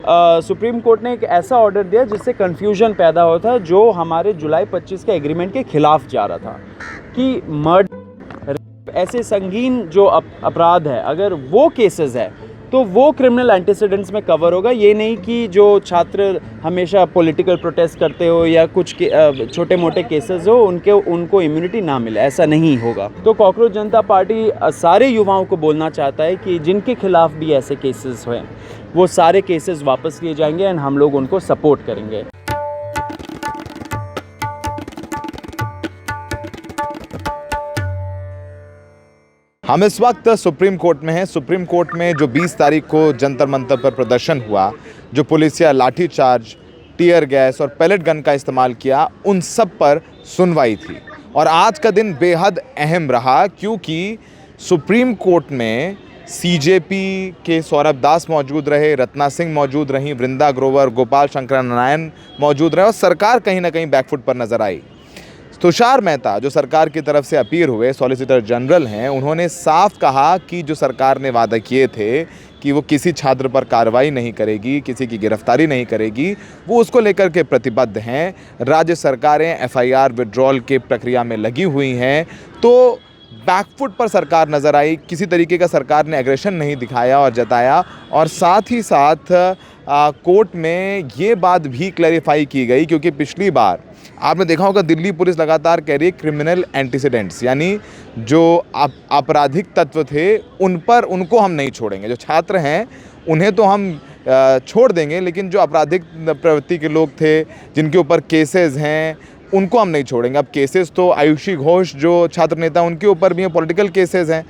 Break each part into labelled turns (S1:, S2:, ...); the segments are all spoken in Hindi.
S1: सुप्रीम कोर्ट ने एक ऐसा ऑर्डर दिया जिससे कन्फ्यूजन पैदा होता है, जो हमारे जुलाई 25 के एग्रीमेंट के खिलाफ जा रहा था कि मर्डर, ऐसे संगीन जो अपराध है, अगर वो केसेस है तो वो क्रिमिनल एंटीसीडेंट्स में कवर होगा। ये नहीं कि जो छात्र हमेशा पॉलिटिकल प्रोटेस्ट करते हो या कुछ छोटे मोटे केसेस हो उनको इम्यूनिटी ना मिले, ऐसा नहीं होगा। तो कॉकरोच जनता पार्टी सारे युवाओं को बोलना चाहता है कि जिनके खिलाफ भी ऐसे केसेस हुए वो सारे केसेस वापस लिए जाएंगे एंड हम लोग उनको सपोर्ट करेंगे।
S2: हम इस वक्त सुप्रीम कोर्ट में हैं। सुप्रीम कोर्ट में जो 20 तारीख को जंतर मंतर पर प्रदर्शन हुआ, जो पुलिसिया लाठीचार्ज, टीयर गैस और पैलेट गन का इस्तेमाल किया, उन सब पर सुनवाई थी। और आज का दिन बेहद अहम रहा क्योंकि सुप्रीम कोर्ट में सीजेपी के सौरभ दास मौजूद रहे, रत्ना सिंह मौजूद रहीं, वृंदा ग्रोवर, गोपाल शंकर नारायण मौजूद रहे और सरकार कहीं ना कहीं बैकफुट पर नजर आई। तुषार मेहता जो सरकार की तरफ से अपील हुए, सॉलिसिटर जनरल हैं, उन्होंने साफ कहा कि जो सरकार ने वादा किए थे कि वो किसी छात्र पर कार्रवाई नहीं करेगी, किसी की गिरफ्तारी नहीं करेगी, वो उसको लेकर के प्रतिबद्ध हैं। राज्य सरकारें एफआईआर विड्रॉल के प्रक्रिया में लगी हुई हैं। तो बैकफुट पर सरकार नज़र आई, किसी तरीके का सरकार ने एग्रेशन नहीं दिखाया और जताया। और साथ ही साथ कोर्ट में ये बात भी क्लैरिफाई की गई, क्योंकि पिछली बार आपने देखा होगा दिल्ली पुलिस लगातार कह रही है क्रिमिनल एंटीसीडेंट्स, यानी जो आपराधिक तत्व थे उनको हम नहीं छोड़ेंगे। जो छात्र हैं उन्हें तो हम छोड़ देंगे, लेकिन जो आपराधिक प्रवृत्ति के लोग थे, जिनके ऊपर केसेस हैं, उनको हम नहीं छोड़ेंगे। अब केसेस तो आयुषी घोष जो छात्र नेता, उनके ऊपर भी पॉलिटिकल केसेस हैं।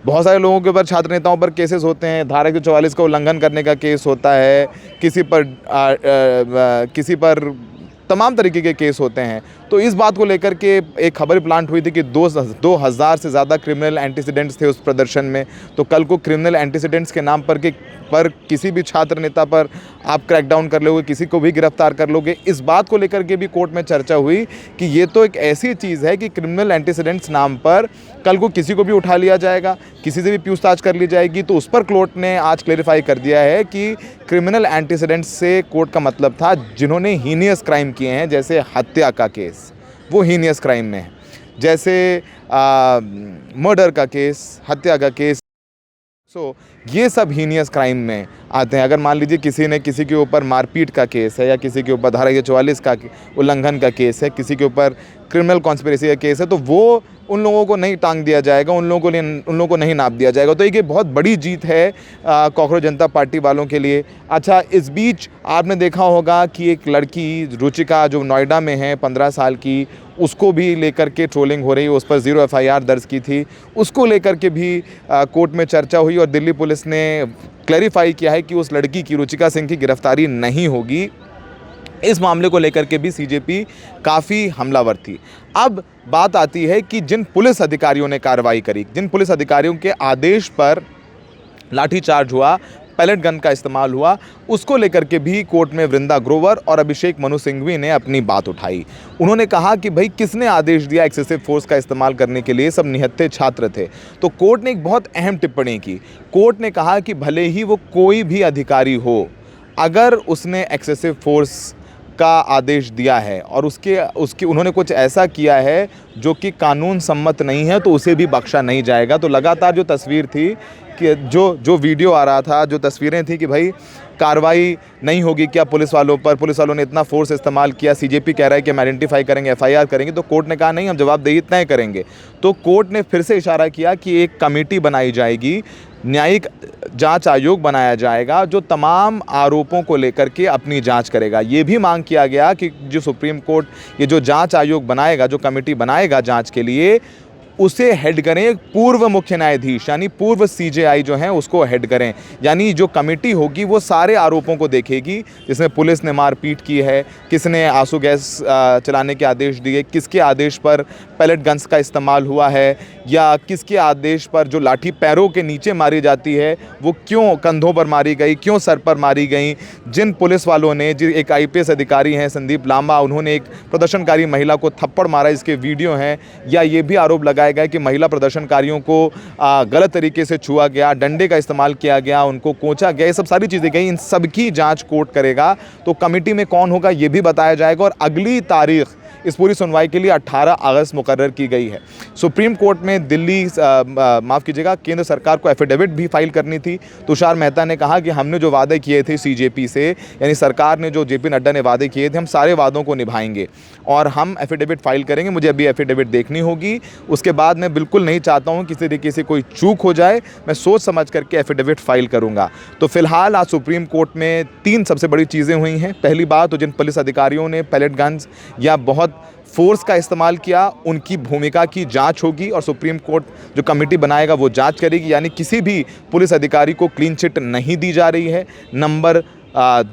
S2: बहुत सारे लोगों के ऊपर, छात्र नेताओं पर केसेस होते हैं। धारा 144 का उल्लंघन करने का केस होता है, किसी पर तमाम तरीके के केस होते हैं। तो इस बात को लेकर के एक खबर प्लांट हुई थी कि 2000 से ज़्यादा क्रिमिनल एंटीसीडेंट्स थे उस प्रदर्शन में। तो कल को क्रिमिनल एंटीसीडेंट्स के नाम पर किसी भी छात्र नेता पर आप क्रैकडाउन कर लोगे, किसी को भी गिरफ्तार कर लोगे। इस बात को लेकर के भी कोर्ट में चर्चा हुई कि ये तो एक ऐसी चीज़ है कि क्रिमिनल एंटीसीडेंट्स नाम पर कल को किसी को भी उठा लिया जाएगा, किसी से भी पूछताछ कर ली जाएगी। तो उस पर कोर्ट ने आज क्लेरिफाई कर दिया है कि क्रिमिनल एंटीसीडेंट्स से कोर्ट का मतलब था जिन्होंने हीनियस क्राइम किए हैं, जैसे हत्या का केस, वो हीनियस क्राइम में है। जैसे मर्डर का केस, हत्या का केस, ये सब हीनियस क्राइम में आते हैं। अगर मान लीजिए किसी ने किसी के ऊपर मारपीट का केस है, या किसी के ऊपर धारा 144 का उल्लंघन का केस है, किसी के ऊपर क्रिमिनल कॉन्स्पिरेसी का केस है, तो वो उन लोगों को नहीं टांग दिया जाएगा, उन लोगों को नहीं नाप दिया जाएगा। तो ये बहुत बड़ी जीत है कॉकरोच जनता पार्टी वालों के लिए। अच्छा, इस बीच आपने देखा होगा कि एक लड़की रुचिका जो नोएडा में है, 15 साल की, उसको भी लेकर के ट्रोलिंग हो रही है। उस पर 0 एफआईआर दर्ज की थी, उसको लेकर के भी कोर्ट में चर्चा हुई और दिल्ली पुलिस ने क्लैरिफाई किया है कि उस लड़की की, रुचिका सिंह की, गिरफ्तारी नहीं होगी। इस मामले को लेकर के भी सीजेपी काफ़ी हमलावर थी। अब बात आती है कि जिन पुलिस अधिकारियों ने कार्रवाई करी, जिन पुलिस अधिकारियों के आदेश पर लाठीचार्ज हुआ, पैलेट गन का इस्तेमाल हुआ, उसको लेकर के भी कोर्ट में वृंदा ग्रोवर और अभिषेक मनु सिंघवी ने अपनी बात उठाई। उन्होंने कहा कि भाई किसने आदेश दिया एक्सेसिव फोर्स का इस्तेमाल करने के लिए, सब निहत्थे छात्र थे। तो कोर्ट ने एक बहुत अहम टिप्पणी की। कोर्ट ने कहा कि भले ही वो कोई भी अधिकारी हो, अगर उसने एक्सेसिव फोर्स का आदेश दिया है और उसके उन्होंने कुछ ऐसा किया है जो कि कानून सम्मत नहीं है, तो उसे भी बख्शा नहीं जाएगा। तो लगातार जो तस्वीर थी कि जो वीडियो आ रहा था, जो तस्वीरें थी कि भाई कार्रवाई नहीं होगी क्या पुलिस वालों पर, पुलिस वालों ने इतना फोर्स इस्तेमाल किया, सीजेपी कह रहा है कि हम आइडेंटिफाई करेंगे, एफआईआर करेंगे। तो कोर्ट ने कहा नहीं, हम जवाबदेही तय करेंगे। तो कोर्ट ने फिर से इशारा किया कि एक कमेटी बनाई जाएगी, न्यायिक जांच आयोग बनाया जाएगा, जो तमाम आरोपों को लेकर के अपनी जांच करेगा। ये भी मांग किया गया कि जो सुप्रीम कोर्ट ये जो जांच आयोग बनाएगा, जो कमेटी बनाएगा जांच के लिए, उसे हेड करें पूर्व मुख्य न्यायाधीश, यानी पूर्व सीजेआई जो हैं उसको हेड करें। यानी जो कमेटी होगी वो सारे आरोपों को देखेगी, जिसमें पुलिस ने मारपीट की है, किसने आंसू गैस चलाने के आदेश दिए, किसके आदेश पर पैलेट गन्स का इस्तेमाल हुआ है, या किसके आदेश पर जो लाठी पैरों के नीचे मारी जाती है वो क्यों कंधों पर मारी गई, क्यों सर पर मारी गई। जिन पुलिस वालों ने, एक आईपीएस अधिकारी हैं संदीप लांबा, उन्होंने एक प्रदर्शनकारी महिला को थप्पड़ मारा, इसके वीडियो हैं, या ये भी आरोप लगाया लगाया गया कि महिला प्रदर्शनकारियों को गलत तरीके से छुआ गया, डंडे का इस्तेमाल किया गया, उनको कोंचा गया, ये सब सारी चीज़ें गई, इन सब की जांच कोर्ट करेगा। तो कमेटी में कौन होगा ये भी बताया जाएगा और अगली तारीख इस पूरी सुनवाई के लिए 18 अगस्त मुकर्रर की गई है। सुप्रीम कोर्ट में दिल्ली माफ़ कीजिएगा केंद्र सरकार को एफिडेविट भी फाइल करनी थी। तुषार मेहता ने कहा कि हमने जो वादे किए थे सीजेपी से, यानी सरकार ने जो जेपी नड्डा ने वादे किए थे, हम सारे वादों को निभाएंगे और हम एफिडेविट फाइल करेंगे। मुझे अभी एफिडेविट देखनी होगी, उसके बाद मैं बिल्कुल नहीं चाहता हूँ किसी तरीके से कोई चूक हो जाए, मैं सोच समझ करके एफिडेविट फाइल करूँगा। तो फिलहाल आज सुप्रीम कोर्ट में 3 सबसे बड़ी चीज़ें हुई हैं। पहली बात, तो जिन पुलिस अधिकारियों ने पैलेट गन्स या बहुत फोर्स का इस्तेमाल किया, उनकी भूमिका की जांच होगी और सुप्रीम कोर्ट जो कमेटी बनाएगा वो जांच करेगी, यानी किसी भी पुलिस अधिकारी को क्लीन चिट नहीं दी जा रही है। नंबर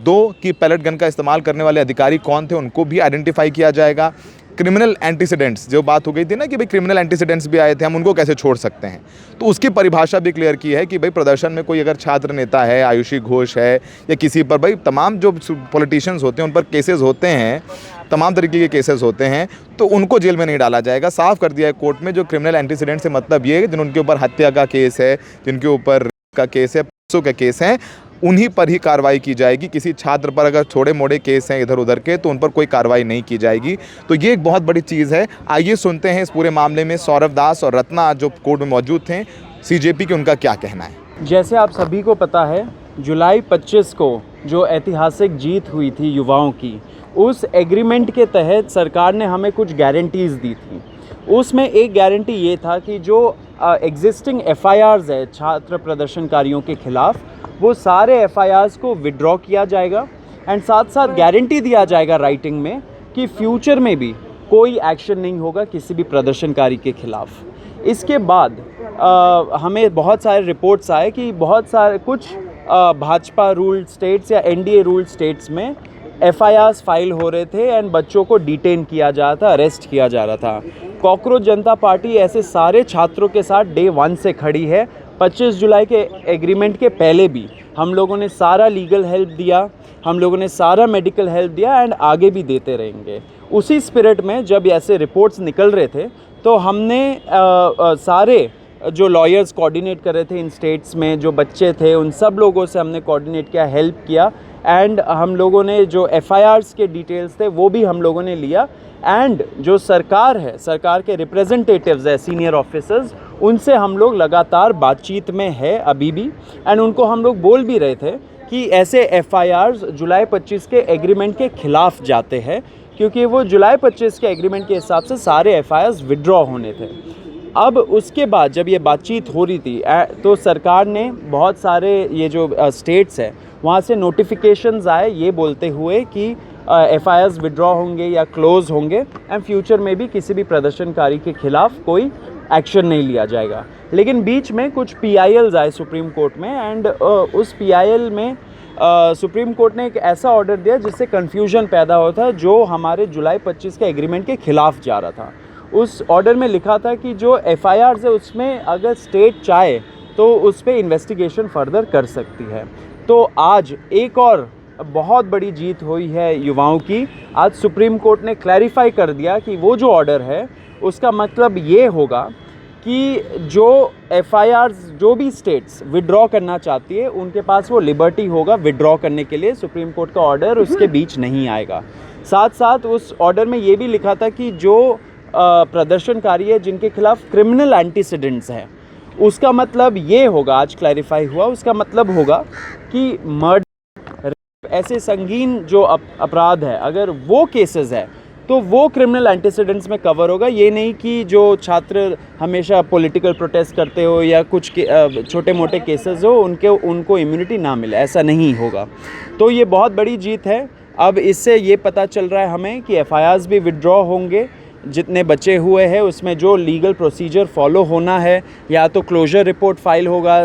S2: 2 की पैलेट गन का इस्तेमाल करने वाले अधिकारी कौन थे, उनको भी आइडेंटिफाई किया जाएगा। क्रिमिनल एंटीसीडेंट्स जो बात हो गई थी ना कि भाई क्रिमिनल एंटीसीडेंट्स भी आए थे, हम उनको कैसे छोड़ सकते हैं, तो उसकी परिभाषा भी क्लियर की है कि भाई प्रदर्शन में कोई अगर छात्र नेता है, आयुषी घोष है या किसी पर, भाई तमाम जो पॉलिटिशियंस होते हैं उन पर केसेस होते हैं, तमाम तरीके के केसेस होते हैं, तो उनको जेल में नहीं डाला जाएगा। साफ कर दिया है कोर्ट में। जो क्रिमिनल एंटीसीडेंट से मतलब ये है जिनके ऊपर हत्या का केस है, जिनके ऊपर का केस है, पैसों के केस हैं, उन्हीं पर ही कार्रवाई की जाएगी। किसी छात्र पर अगर थोड़े मोड़े केस हैं इधर उधर के, तो उन पर कोई कार्रवाई नहीं की जाएगी। तो ये एक बहुत बड़ी चीज़ है। आइए सुनते हैं इस पूरे मामले में सौरभ दास और रत्ना जो कोर्ट में मौजूद थे सीजेपी के, उनका क्या कहना है।
S1: जैसे आप सभी को पता है, जुलाई 25 को जो ऐतिहासिक जीत हुई थी युवाओं की, उस एग्रीमेंट के तहत सरकार ने हमें कुछ गारंटीज़ दी थी। उसमें एक गारंटी ये था कि जो एग्जिस्टिंग एफआईआर्स है छात्र प्रदर्शनकारियों के खिलाफ, वो सारे एफआईआर्स को विड्रॉ किया जाएगा एंड साथ साथ गारंटी दिया जाएगा राइटिंग में कि फ्यूचर में भी कोई एक्शन नहीं होगा किसी भी प्रदर्शनकारी के खिलाफ। इसके बाद हमें बहुत सारे रिपोर्ट्स आए कि बहुत सारे कुछ भाजपा रूल्ड स्टेट्स या एनडीए रूल्ड स्टेट्स में एफआईआर्स फाइल हो रहे थे एंड बच्चों को डिटेन किया जा रहा था, अरेस्ट किया जा रहा था। कॉकरोच जनता पार्टी ऐसे सारे छात्रों के साथ डे 1 से खड़ी है। 25 जुलाई के एग्रीमेंट के पहले भी हम लोगों ने सारा लीगल हेल्प दिया, हम लोगों ने सारा मेडिकल हेल्प दिया एंड आगे भी देते रहेंगे। उसी स्पिरिट में जब ऐसे रिपोर्ट्स निकल रहे थे तो हमने सारे जो लॉयर्स कोऑर्डिनेट कर रहे थे इन स्टेट्स में, जो बच्चे थे, उन सब लोगों से हमने कोऑर्डिनेट किया, हेल्प किया एंड हम लोगों ने जो एफआईआर्स के डिटेल्स थे वो भी हम लोगों ने लिया एंड जो सरकार है, सरकार के रिप्रेजेंटेटिव्स है, सीनियर ऑफिसर्स, उनसे हम लोग लगातार बातचीत में है अभी भी एंड उनको हम लोग बोल भी रहे थे कि ऐसे एफआईआर्स जुलाई 25 के एग्रीमेंट के खिलाफ जाते हैं, क्योंकि वो जुलाई 25 के एग्रीमेंट के हिसाब से सारे एफआईआर्स विड्रॉ होने थे। अब उसके बाद जब ये बातचीत हो रही थी तो सरकार ने बहुत सारे ये जो स्टेट्स है वहाँ से नोटिफिकेशंस आए ये बोलते हुए कि एफआईआर्स विड्रॉ होंगे या क्लोज होंगे एंड फ्यूचर में भी किसी भी प्रदर्शनकारी के खिलाफ कोई एक्शन नहीं लिया जाएगा। लेकिन बीच में कुछ पीआईएल्स आए सुप्रीम कोर्ट में एंड उस पीआईएल में सुप्रीम कोर्ट ने एक ऐसा ऑर्डर दिया जिससे कन्फ्यूजन पैदा हुआ था, जो हमारे जुलाई 25 के एग्रीमेंट के खिलाफ जा रहा था। उस ऑर्डर में लिखा था कि जो एफआईआर्स है उसमें अगर स्टेट चाहे तो उस पर इन्वेस्टिगेशन फर्दर कर सकती है। तो आज एक और बहुत बड़ी जीत हुई है युवाओं की। आज सुप्रीम कोर्ट ने क्लैरिफाई कर दिया कि वो जो ऑर्डर है उसका मतलब ये होगा कि जो एफआईआर्स जो भी स्टेट्स विड्रॉ करना चाहती है उनके पास वो लिबर्टी होगा विड्रॉ करने के लिए। सुप्रीम कोर्ट का ऑर्डर उसके बीच नहीं आएगा। साथ साथ उस ऑर्डर में ये भी लिखा था कि जो प्रदर्शनकारी है जिनके खिलाफ क्रिमिनल एंटीसीडेंट्स हैं, उसका मतलब ये होगा, आज क्लैरिफाई हुआ, उसका मतलब होगा कि मर्डर, ऐसे संगीन जो अपराध है, अगर वो केसेस है तो वो क्रिमिनल एंटीसीडेंट्स में कवर होगा। ये नहीं कि जो छात्र हमेशा पॉलिटिकल प्रोटेस्ट करते हो या कुछ छोटे मोटे केसेस हो उनको इम्यूनिटी ना मिले, ऐसा नहीं होगा। तो ये बहुत बड़ी जीत है। अब इससे ये पता चल रहा है हमें कि एफआईआर्स भी विड्रॉ होंगे, जितने बचे हुए हैं उसमें जो लीगल प्रोसीजर फॉलो होना है, या तो क्लोजर रिपोर्ट फाइल होगा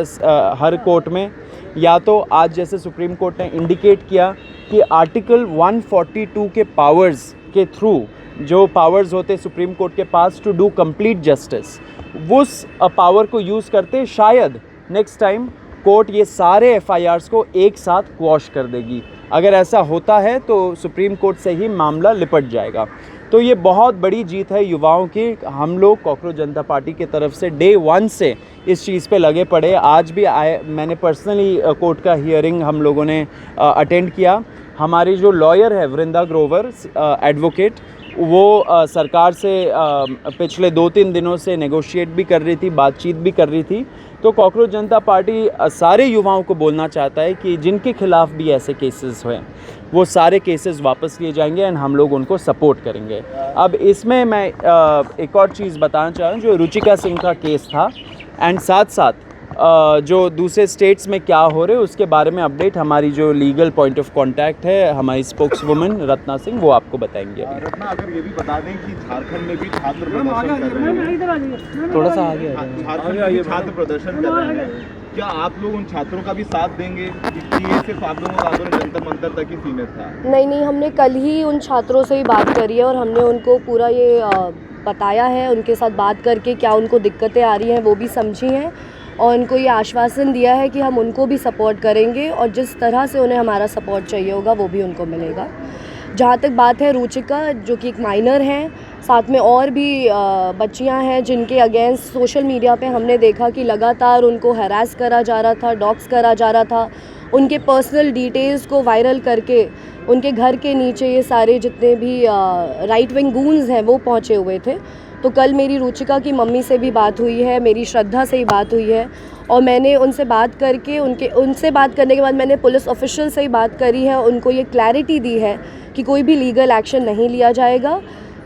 S1: हर कोर्ट में, या तो आज जैसे सुप्रीम कोर्ट ने इंडिकेट किया कि आर्टिकल 142 के पावर्स के थ्रू, जो पावर्स होते सुप्रीम कोर्ट के पास टू डू कंप्लीट जस्टिस, उस पावर को यूज़ करते शायद नेक्स्ट टाइम कोर्ट ये सारे एफआईआर्स को एक साथ क्वॉश कर देगी। अगर ऐसा होता है तो सुप्रीम कोर्ट से ही मामला लिपट जाएगा। तो ये बहुत बड़ी जीत है युवाओं की। हम लोग कॉकरोच जनता पार्टी की तरफ से डे 1 से इस चीज़ पे लगे पड़े। आज भी मैंने पर्सनली कोर्ट का हियरिंग हम लोगों ने अटेंड किया। हमारी जो लॉयर है वृंदा ग्रोवर एडवोकेट, वो सरकार से पिछले 2-3 दिनों से नेगोशिएट भी कर रही थी, बातचीत भी कर रही थी। तो कॉकरोच जनता पार्टी सारे युवाओं को बोलना चाहता है कि जिनके खिलाफ़ भी ऐसे केसेस हुए वो सारे केसेस वापस लिए जाएंगे एंड हम लोग उनको सपोर्ट करेंगे। अब इसमें मैं एक और चीज़ बताना चाह रहा हूँ, जो रुचिका सिंह का केस था एंड साथ साथ जो दूसरे स्टेट्स में क्या हो रहे हैं उसके बारे में अपडेट हमारी जो लीगल पॉइंट ऑफ कांटेक्ट है, हमारी स्पोक्स वुमन रत्ना सिंह, वो आपको बताएंगे।
S3: रत्ना, अगर ये भी बता दें कि झारखंड में भी छात्र प्रदर्शन कर रहे हैं,
S1: थोड़ा सा आगे
S3: झारखंड में भी छात्र प्रदर्शन कर रहे हैं, क्या आप लोग उन छात्रों का भी साथ देंगे? ये सिर्फ आप लोगों का आंदोलन जंतर मंतर तक ही सीमित था?
S4: नहीं, हमने कल ही उन छात्रों से ही बात करी है और हमने उनको पूरा ये बताया है, उनके साथ बात करके क्या उनको दिक्कतें आ रही हैं वो भी समझी हैं और उनको ये आश्वासन दिया है कि हम उनको भी सपोर्ट करेंगे और जिस तरह से उन्हें हमारा सपोर्ट चाहिए होगा वो भी उनको मिलेगा। जहाँ तक बात है रुचिका, जो कि एक माइनर हैं, साथ में और भी बच्चियां हैं जिनके अगेंस्ट सोशल मीडिया पे हमने देखा कि लगातार उनको हरास करा जा रहा था, डॉक्स करा जा रहा था, उनके पर्सनल डिटेल्स को वायरल करके उनके घर के नीचे ये सारे जितने भी राइट विंग गूंस हैं वो पहुँचे हुए थे। तो कल मेरी रुचिका की मम्मी से भी बात हुई है, मेरी श्रद्धा से ही बात हुई है और मैंने उनसे बात करके उनसे बात करने के बाद मैंने पुलिस ऑफिशियल से ही बात करी है, उनको ये क्लैरिटी दी है कि कोई भी लीगल एक्शन नहीं लिया जाएगा।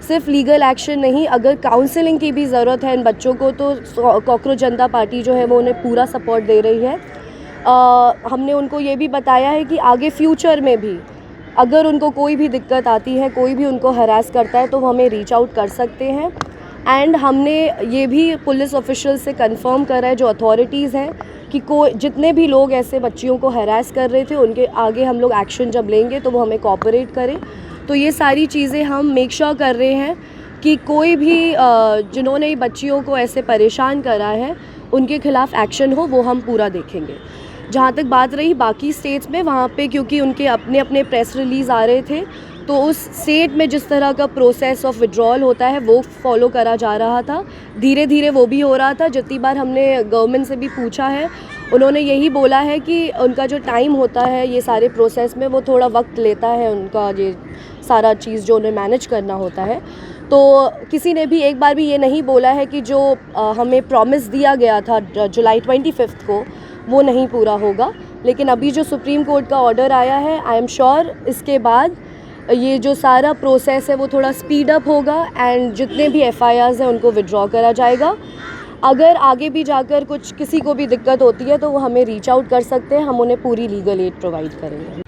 S4: सिर्फ लीगल एक्शन नहीं, अगर काउंसलिंग की भी ज़रूरत है इन बच्चों को तो कॉकरोच जनता पार्टी जो है वो उन्हें पूरा सपोर्ट दे रही है। हमने उनको ये भी बताया है कि आगे फ्यूचर में भी अगर उनको कोई भी दिक्कत आती है, कोई भी उनको हरास करता है तो वो हमें रीच आउट कर सकते हैं। एंड हमने ये भी पुलिस ऑफिशियल से कंफर्म करा है, जो अथॉरिटीज़ हैं, कि जितने भी लोग ऐसे बच्चियों को हरास कर रहे थे उनके आगे हम लोग एक्शन जब लेंगे तो वो हमें कोऑपरेट करें। तो ये सारी चीज़ें हम मेक श्योर कर रहे हैं कि कोई भी जिन्होंने बच्चियों को ऐसे परेशान करा है उनके खिलाफ़ एक्शन हो, वो हम पूरा देखेंगे। जहाँ तक बात रही बाकी स्टेट्स में, वहाँ पे क्योंकि उनके अपने अपने प्रेस रिलीज़ आ रहे थे तो उस स्टेट में जिस तरह का प्रोसेस ऑफ विड्रॉल होता है वो फॉलो करा जा रहा था, धीरे धीरे वो भी हो रहा था। जितनी बार हमने गवर्नमेंट से भी पूछा है उन्होंने यही बोला है कि उनका जो टाइम होता है ये सारे प्रोसेस में वो थोड़ा वक्त लेता है, उनका ये सारा चीज़ जो उन्हें मैनेज करना होता है। तो किसी ने भी एक बार भी ये नहीं बोला है कि जो हमें प्रॉमिस दिया गया था जुलाई 25 को वो नहीं पूरा होगा। लेकिन अभी जो सुप्रीम कोर्ट का ऑर्डर आया है, आई एम श्योर इसके बाद ये जो सारा प्रोसेस है वो थोड़ा स्पीड अप होगा एंड जितने भी FIRs हैं उनको विड्रॉ करा जाएगा। अगर आगे भी जाकर कुछ किसी को भी दिक्कत होती है तो वो हमें रीच आउट कर सकते हैं, हम उन्हें पूरी लीगल एड प्रोवाइड करेंगे।